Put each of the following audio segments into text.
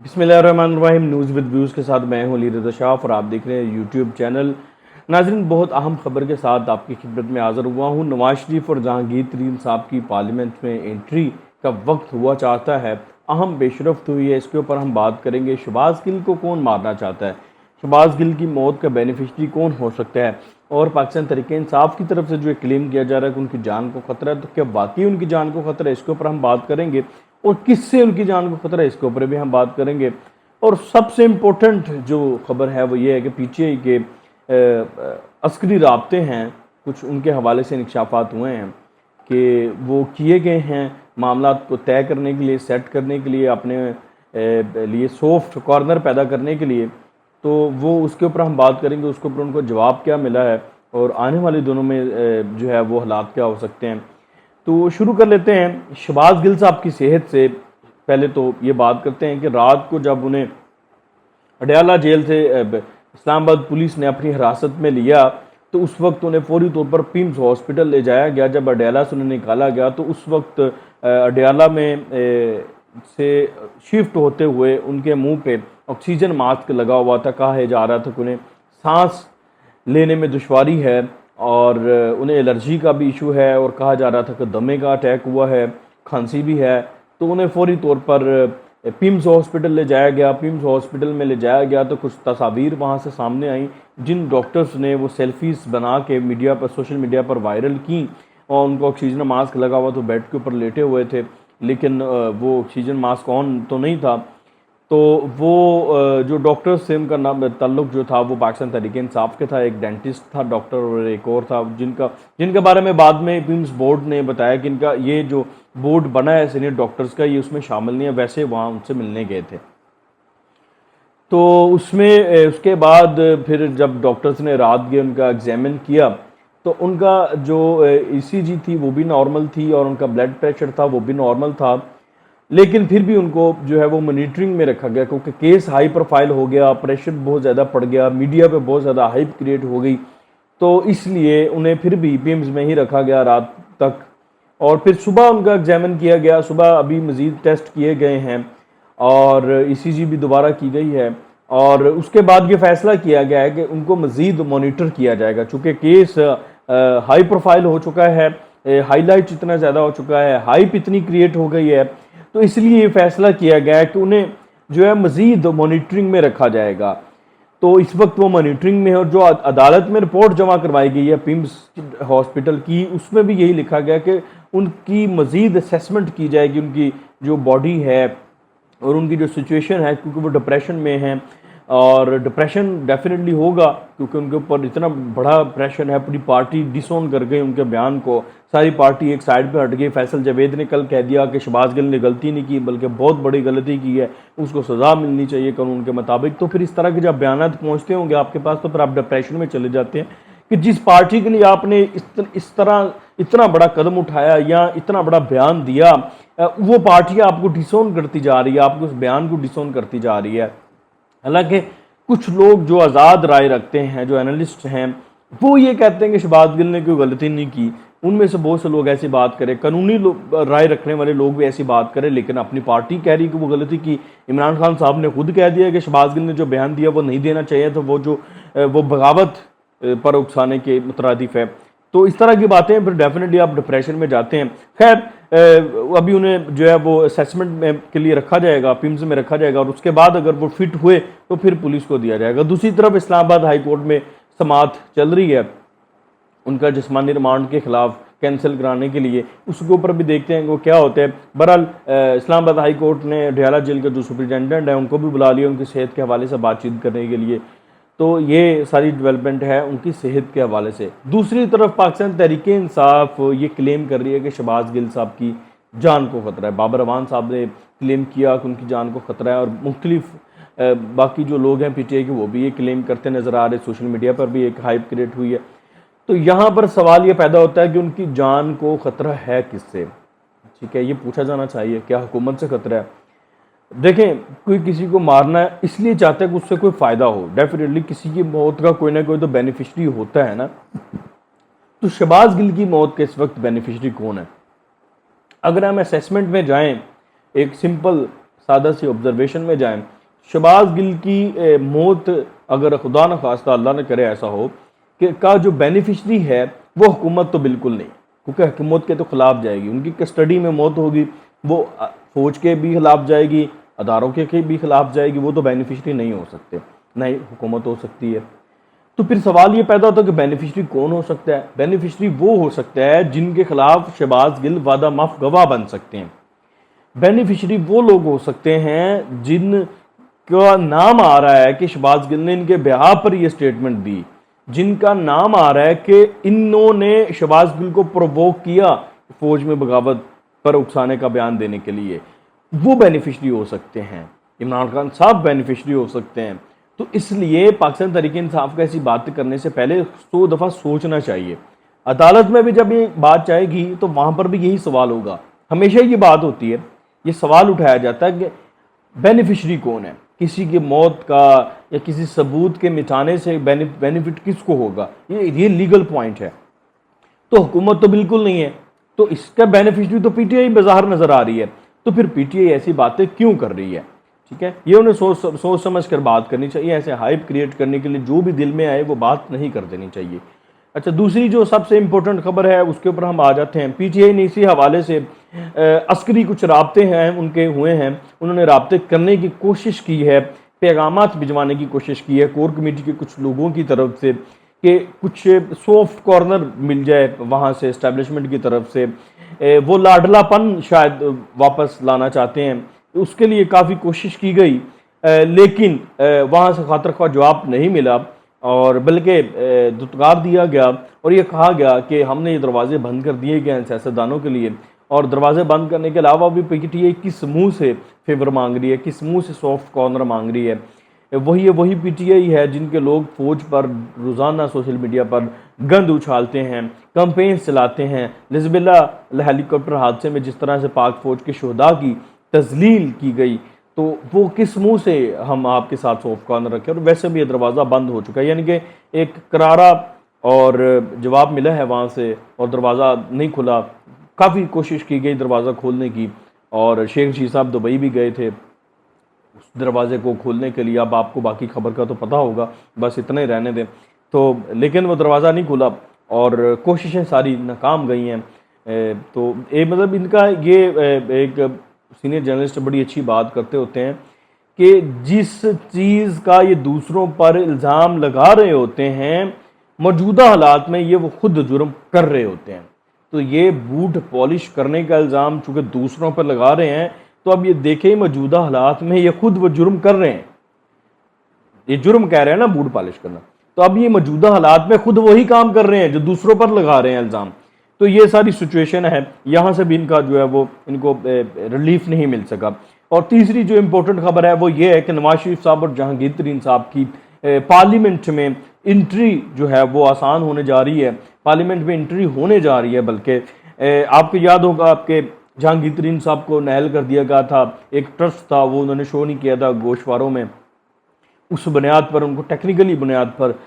बिस्मिल्लाहिर्रहमानिर्रहीम। News with views के साथ मैं हूं अली रज़ा शाह और आप देख रहे हैं यूट्यूब चैनल। नाज़रीन, बहुत अहम खबर के साथ आपकी खिदमत में हाज़िर हुआ हूं। नवाज शरीफ और जहांगीर तरीन साहब की पार्लियामेंट में एंट्री का वक्त हुआ चाहता है, अहम पेशरफ्त हुई है। इसके ऊपर हम बात करेंगे। शहबाज गिल को कौन मारना चाहता है, शहबाज गिल की मौत का बेनिफिशरी कौन हो सकता है, और पाकिस्तान तहरीक इंसाफ की तरफ से जो क्लेम किया जा रहा है कि उनकी जान को खतरा है, तो क्या वाकई उनकी जान को खतरा है, इसके ऊपर हम बात करेंगे। और किससे उनकी जान को खतरा है, इसके ऊपर भी हम बात करेंगे। और सबसे इम्पोर्टेंट जो खबर है वो ये है कि पीछे के अस्करी राब्ते हैं, कुछ उनके हवाले से इंकशाफात हुए हैं कि वो किए गए हैं मामला को तय करने के लिए, सेट करने के लिए, अपने लिए सॉफ्ट कॉर्नर पैदा करने के लिए। तो वो उसके ऊपर हम बात करेंगे, उसके ऊपर उनको जवाब क्या मिला है और आने वाले दिनों में जो है वो हालात क्या हो सकते हैं। तो शुरू कर लेते हैं शहबाज गिल साहब की सेहत से। पहले तो ये बात करते हैं कि रात को जब उन्हें अडयाला जेल से इस्लामाबाद पुलिस ने अपनी हिरासत में लिया, तो उस वक्त उन्हें फौरी तौर पर पिम्स हॉस्पिटल ले जाया गया। जब अडयाला से उन्हें निकाला गया तो उस वक्त अडयाला में से शिफ्ट होते हुए उनके मुंह पे ऑक्सीजन मास्क लगा हुआ था। कहा जा रहा था कि उन्हें सांस लेने में दुश्वारी है और उन्हें एलर्जी का भी इशू है, और कहा जा रहा था कि दमे का अटैक हुआ है, खांसी भी है। तो उन्हें फौरी तौर पर पिम्स हॉस्पिटल ले जाया गया। पिम्स हॉस्पिटल में ले जाया गया तो कुछ तस्वीर वहाँ से सामने आई, जिन डॉक्टर्स ने वो सेल्फीज बना के मीडिया पर, सोशल मीडिया पर वायरल की, और उनको ऑक्सीजन मास्क लगा हुआ तो बेड के ऊपर लेटे हुए थे, लेकिन वो ऑक्सीजन मास्क ऑन तो नहीं था। तो वो जो डॉक्टर्स से उनका नाम ताल्लुक जो था वो पाकिस्तान तहरीक इंसाफ के था। एक डेंटिस्ट था डॉक्टर और एक और था, जिनके बारे में बाद में पिम्स बोर्ड ने बताया कि इनका ये जो बोर्ड बना है सीनियर डॉक्टर्स का, ये उसमें शामिल नहीं है। वैसे वहाँ उनसे मिलने गए थे। तो उसमें उसके बाद फिर जब डॉक्टर्स ने रात गए उनका एग्जामिन किया, तो उनका जो ईसीजी थी वो भी नॉर्मल थी और उनका ब्लड प्रेशर था वो भी नॉर्मल था। लेकिन फिर भी उनको जो है वो मॉनिटरिंग में रखा गया, क्योंकि केस हाई प्रोफाइल हो गया, प्रेशर बहुत ज़्यादा पड़ गया, मीडिया पे बहुत ज़्यादा हाइप क्रिएट हो गई। तो इसलिए उन्हें फिर भी पिम्स में ही रखा गया रात तक। और फिर सुबह उनका एग्जामिन किया गया। सुबह अभी मज़ीद टेस्ट किए गए हैं और ईसीजी भी दोबारा की गई है, और उसके बाद ये फैसला किया गया है कि उनको मज़ीद मॉनिटर किया जाएगा। चूँकि केस हाई प्रोफाइल हो चुका है, हाईलाइट इतना ज़्यादा हो चुका है, हाइप इतनी क्रिएट हो गई है, तो इसलिए ये फैसला किया गया है कि उन्हें जो है मज़ीद मॉनिटरिंग में रखा जाएगा। तो इस वक्त वो मॉनिटरिंग में है, और जो अदालत में रिपोर्ट जमा करवाई गई है पिम्स हॉस्पिटल की, उसमें भी यही लिखा गया कि उनकी मज़ीद असेसमेंट की जाएगी, उनकी जो बॉडी है और उनकी जो सिचुएशन है, क्योंकि वो डिप्रेशन में हैं। और डिप्रेशन डेफिनेटली होगा क्योंकि उनके ऊपर इतना बड़ा प्रेशर है। पूरी पार्टी डिसोन कर गई उनके बयान को, सारी पार्टी एक साइड पे हट गई। फैसल जावेद ने कल कह दिया कि शहबाज गिल ने गलती नहीं की बल्कि बहुत बड़ी गलती की है, उसको सज़ा मिलनी चाहिए कानून के मुताबिक। तो फिर इस तरह के जब बयान पहुँचते होंगे आपके पास, तो फिर आप डिप्रेशन में चले जाते हैं कि जिस पार्टी के लिए आपने इस तरह इतना बड़ा कदम उठाया या इतना बड़ा बयान दिया, वो पार्टी आपको डिसोन करती जा रही है, आपको उस बयान को डिसोन करती जा रही है। हालांकि कुछ लोग जो आज़ाद राय रखते हैं, जो एनालिस्ट हैं, वो ये कहते हैं कि शहबाज गिल ने कोई गलती नहीं की। उनमें से बहुत से लोग ऐसी बात करें, कानूनी राय रखने वाले लोग भी ऐसी बात करें, लेकिन अपनी पार्टी कह रही कि वो गलती की। इमरान खान साहब ने खुद कह दिया कि शहबाज गिल ने जो बयान दिया वो नहीं देना चाहिए, तो वो बगावत पर उकसाने के मुतरादिफ है। तो इस तरह की बातें फिर डेफिनेटली आप डिप्रेशन में जाते हैं। खैर, अभी उन्हें जो है वो असेसमेंट में के लिए रखा जाएगा, पिम्स में रखा जाएगा, और उसके बाद अगर वो फिट हुए तो फिर पुलिस को दिया जाएगा। दूसरी तरफ इस्लामाबाद हाई कोर्ट में समाअत चल रही है उनका जिस्मानी रिमांड के खिलाफ कैंसिल कराने के लिए। उसके ऊपर भी देखते हैं वो क्या होता है। बहरहाल इस्लामाबाद हाई कोर्ट ने अडयाला जेल का जो सुपरिटेंडेंट है उनको भी बुला लिया उनकी सेहत के हवाले से बातचीत करने के लिए। तो ये सारी डेवलपमेंट है उनकी सेहत के हवाले से। दूसरी तरफ पाकिस्तान तहरीक इंसाफ ये क्लेम कर रही है कि शहबाज गिल साहब की जान को ख़तरा है। बाबर अवान साहब ने क्लेम किया कि उनकी जान को ख़तरा है, और मुख्तलिफ बाकी जो लोग हैं पीटीआई के वो भी ये क्लेम करते नज़र आ रहे। सोशल मीडिया पर भी एक हाइप क्रिएट हुई है। तो यहाँ पर सवाल ये पैदा होता है कि उनकी जान को ख़तरा है किससे? ठीक है, ये पूछा जाना चाहिए, क्या हुकूमत से ख़तरा है? देखें, कोई किसी को मारना इसलिए चाहता है कि उससे कोई फ़ायदा हो। डेफिनेटली किसी की मौत का कोई ना कोई तो बेनिफिशरी होता है ना। तो शहबाज गिल की मौत के इस वक्त बेनिफिशरी कौन है? अगर हम असेसमेंट में जाएं, एक सिंपल सादा सी ऑब्जर्वेशन में जाएं, शहबाज गिल की मौत अगर खुदा न खास्ता अल्लाह ने करे ऐसा हो कि का जो बेनिफिशरी है वो हुकूमत तो बिल्कुल नहीं, क्योंकि हुकूमत के तो खिलाफ जाएगी, उनकी कस्टडी में मौत होगी, वो फौज के भी खिलाफ जाएगी, अदारों के भी खिलाफ जाएगी, वो तो बेनिफिशरी नहीं हो सकते, नहीं हुकूमत हो सकती है। तो फिर सवाल ये पैदा होता है कि बेनिफिशरी कौन हो सकता है? बेनिफिशरी वो हो सकता है जिनके खिलाफ शहबाज गिल वादा माफ गवाह बन सकते हैं। बेनिफिशरी वो लोग हो सकते हैं जिनका नाम आ रहा है कि शहबाज गिल ने इनके ब्याह पर यह स्टेटमेंट दी, जिनका नाम आ रहा है कि इन्होंने शहबाज गिल को प्रोवोक किया फौज में बगावत पर उकसाने का बयान देने के लिए, वो बेनिफिशरी हो सकते हैं। इमरान खान साहब बेनिफिशरी हो सकते हैं। तो इसलिए पाकिस्तान तहरीक इंसाफ का ऐसी बातें करने से पहले 100 दफ़ा सोचना चाहिए। अदालत में भी जब ये बात आएगी तो वहाँ पर भी यही सवाल होगा। हमेशा ये बात होती है, ये सवाल उठाया जाता है कि बेनिफिशरी कौन है, किसी की मौत का या किसी सबूत के मिटाने से बेनिफिट किसको होगा, ये लीगल पॉइंट है। तो हुकूमत तो बिल्कुल नहीं है, तो इसका बेनिफिशरी तो पीटीआई बाहर नजर आ रही है। तो फिर पीटीआई ऐसी बातें क्यों कर रही है? ठीक है, ये उन्हें सोच समझ कर बात करनी चाहिए। ऐसे हाइप क्रिएट करने के लिए जो भी दिल में आए वो बात नहीं कर देनी चाहिए। अच्छा, दूसरी जो सबसे इंपॉर्टेंट खबर है उसके ऊपर हम आ जाते हैं। पीटीआई ने इसी हवाले से अस्करी कुछ राब्ते हैं उनके हुए हैं, उन्होंने राब्ते करने की कोशिश की है, पैगामात भिजवाने की कोशिश की है कोर कमेटी के कुछ लोगों की तरफ से कि कुछ सॉफ्ट कॉर्नर मिल जाए वहाँ से, इस्टेब्लिशमेंट की तरफ से। वो लाडलापन शायद वापस लाना चाहते हैं, उसके लिए काफ़ी कोशिश की गई, लेकिन वहाँ से खातर ख्वाह जवाब नहीं मिला और बल्कि दुत्कार दिया गया और ये कहा गया कि हमने ये दरवाजे बंद कर दिए गए हैं सियासतदानों के लिए, और दरवाजे बंद करने के अलावा भी पीटीआई किस मुंह से फेवर मांग रही है, किस मुंह से सॉफ्ट कॉर्नर मांग रही है। वही पीटीआई है जिनके लोग फौज पर रोज़ाना सोशल मीडिया पर गंद उछालते हैं, कैंपेन्स चलाते हैं। लिजबिल्ला हेलीकॉप्टर हादसे में जिस तरह से पाक फौज के शहदा की तजलील की गई, तो वो किस मुंह से हम आपके साथ सॉफ्ट कॉर्नर रखें। और वैसे भी ये दरवाज़ा बंद हो चुका है, यानी कि एक करारा और जवाब मिला है वहाँ से और दरवाज़ा नहीं खुला। काफ़ी कोशिश की गई दरवाज़ा खोलने की और शेख रशीद साहब दुबई भी गए थे उस दरवाजे को खोलने के लिए। अब आपको बाकी खबर का तो पता होगा, बस इतना ही रहने दें। तो लेकिन वो दरवाज़ा नहीं खुला और कोशिशें सारी नाकाम गई हैं। तो मतलब इनका ये एक सीनियर जर्नलिस्ट बड़ी अच्छी बात करते होते हैं कि जिस चीज़ का ये दूसरों पर इल्ज़ाम लगा रहे होते हैं, मौजूदा हालात में ये वो खुद जुर्म कर रहे होते हैं। तो ये बूट पॉलिश करने का इल्ज़ाम चूँकि दूसरों पर लगा रहे हैं, तो अब ये देखें मौजूदा हालात में ये खुद वो जुर्म कर रहे हैं। ये जुर्म कह रहे हैं ना बूट पॉलिश करना, तो अब ये मौजूदा हालात में खुद वही काम कर रहे हैं जो दूसरों पर लगा रहे हैं इल्ज़ाम। तो ये सारी सिचुएशन है, यहाँ से भी इनका जो है वो इनको रिलीफ नहीं मिल सका। और तीसरी जो इम्पोर्टेंट खबर है वो ये है कि नवाज शरीफ साहब और जहांगीर तरीन साहब की पार्लियामेंट में इंट्री जो है वो आसान होने जा रही है, पार्लियामेंट में इंट्री होने जा रही है। बल्कि आपको याद होगा, आपके जहांगीर तरीन साहब को नाअहल कर दिया गया था, एक ट्रस्ट था वो उन्होंने शो नहीं किया था गोशवारों में, उस बुनियाद पर उनको टेक्निकली बुनियाद पर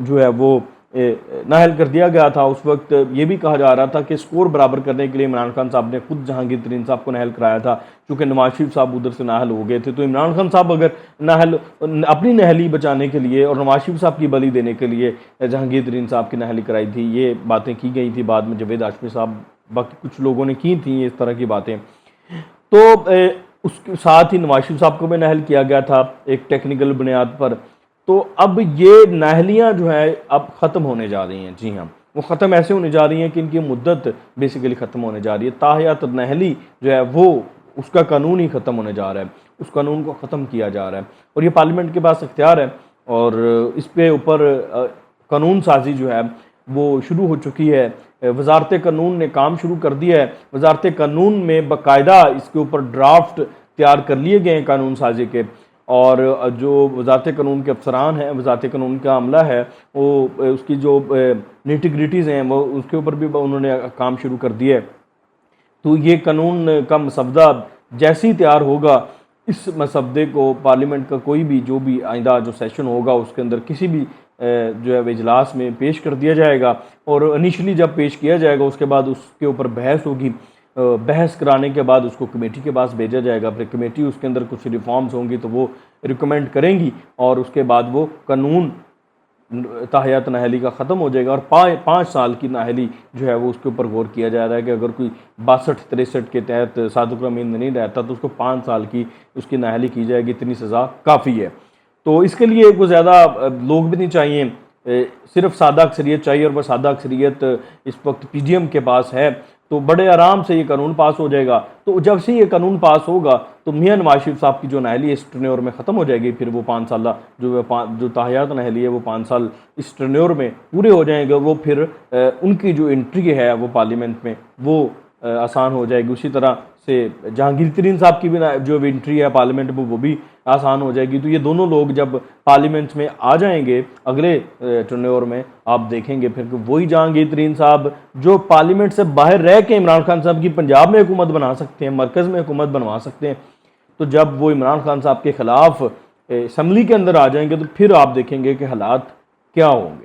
जो है वो नाअहल कर दिया गया था। उस वक्त ये भी कहा जा रहा था कि स्कोर बराबर करने के लिए इमरान खान साहब ने खुद जहांगीर तरीन साहब को नाअहल कराया था, चूँकि नवाज शरीफ साहब उधर से नाअहल हो गए थे। तो इमरान खान साहब अगर नाअहल अपनी नाअहली बचाने के लिए और नवाज शरीफ साहब की बली देने के लिए जहांगीर तरीन साहब की नाअहली कराई थी, ये बातें की गई थी। बाद में जावेद हाशमी साहब बाकी कुछ लोगों ने की थी इस तरह की बातें। तो उसके साथ ही नवाज शरीफ साहब को भी नाअहल किया गया था एक टेक्निकल बुनियाद पर। तो अब ये नाअहलियाँ जो है अब ख़त्म होने जा रही हैं। जी हाँ, वो ख़त्म ऐसे होने जा रही हैं कि इनकी मुद्दत बेसिकली ख़त्म होने जा रही है। ताहयात नाअहली जो है वो उसका कानून ही ख़त्म होने जा रहा है, उस कानून को ख़त्म किया जा रहा है और ये पार्लियामेंट के पास इख्तियार है और इस पे ऊपर कानून साजी जो है वो शुरू हो चुकी है। वजारत कानून ने काम शुरू कर दिया है। वजारत कानून में बाकायदा इसके ऊपर ड्राफ्ट तैयार कर लिए गए हैं कानून साजी के, और जो वजारत कानून के अफसरान हैं, वजारत कानून का अमला है, वो उसकी जो निटिग्रिटीज़ हैं वो उसके ऊपर भी उन्होंने काम शुरू कर दिया है। तो ये कानून का मसवदा जैसे ही तैयार होगा, इस मसवदे को पार्लियामेंट का कोई भी जो भी आइंदा जो सेशन होगा उसके अंदर किसी भी जो है इजलास में पेश कर दिया जाएगा और इनिशियली जब पेश किया जाएगा उसके बाद उसके ऊपर बहस होगी बहस कराने के बाद उसको कमेटी के पास भेजा जाएगा। फिर कमेटी उसके अंदर कुछ रिफॉर्म्स होंगी तो वो रिकमेंड करेंगी और उसके बाद वो कानून ताहयात नाअहली का ख़त्म हो जाएगा और 5 साल की नाअहली जो है वो उसके ऊपर गौर किया जा रहा है कि अगर कोई 62-63 के तहत सादुक रमीन नहीं रहता तो उसको 5 साल की उसकी नाअहली की जाएगी। इतनी सज़ा काफ़ी है। तो इसके लिए कुछ ज़्यादा लोग भी नहीं चाहिए, सिर्फ सादा अक्सरियत चाहिए और वह सादा अक्सरियत इस वक्त PGM के पास है। तो बड़े आराम से ये कानून पास हो जाएगा। तो जब से ये कानून पास होगा तो मियां नवाज शरीफ साहब की जो नाअहली इस टर्न्योर में ख़त्म हो जाएगी। फिर वो 5 साल जो ताहयात नाअहली है वो 5 साल इस टर्न्योर में पूरे हो जाएंगे। वो फिर उनकी जो एंट्री है वो पार्लियामेंट में वो आसान हो जाएगी। उसी तरह से जहांगीर तरीन साहब की भी जो एंट्री है पार्लियामेंट में वो भी आसान हो जाएगी। तो ये दोनों लोग जब पार्लियामेंट में आ जाएंगे अगले टर्न्योर में, आप देखेंगे फिर वही जहांगीर तरीन साहब जो पार्लियामेंट से बाहर रह के इमरान खान साहब की पंजाब में हुकूमत बना सकते हैं, मरकज़ में हुकूमत बनवा सकते हैं। तो जब वो इमरान खान साहब के ख़िलाफ़ असम्बली के अंदर आ जाएंगे तो फिर आप देखेंगे कि हालात क्या होंगे।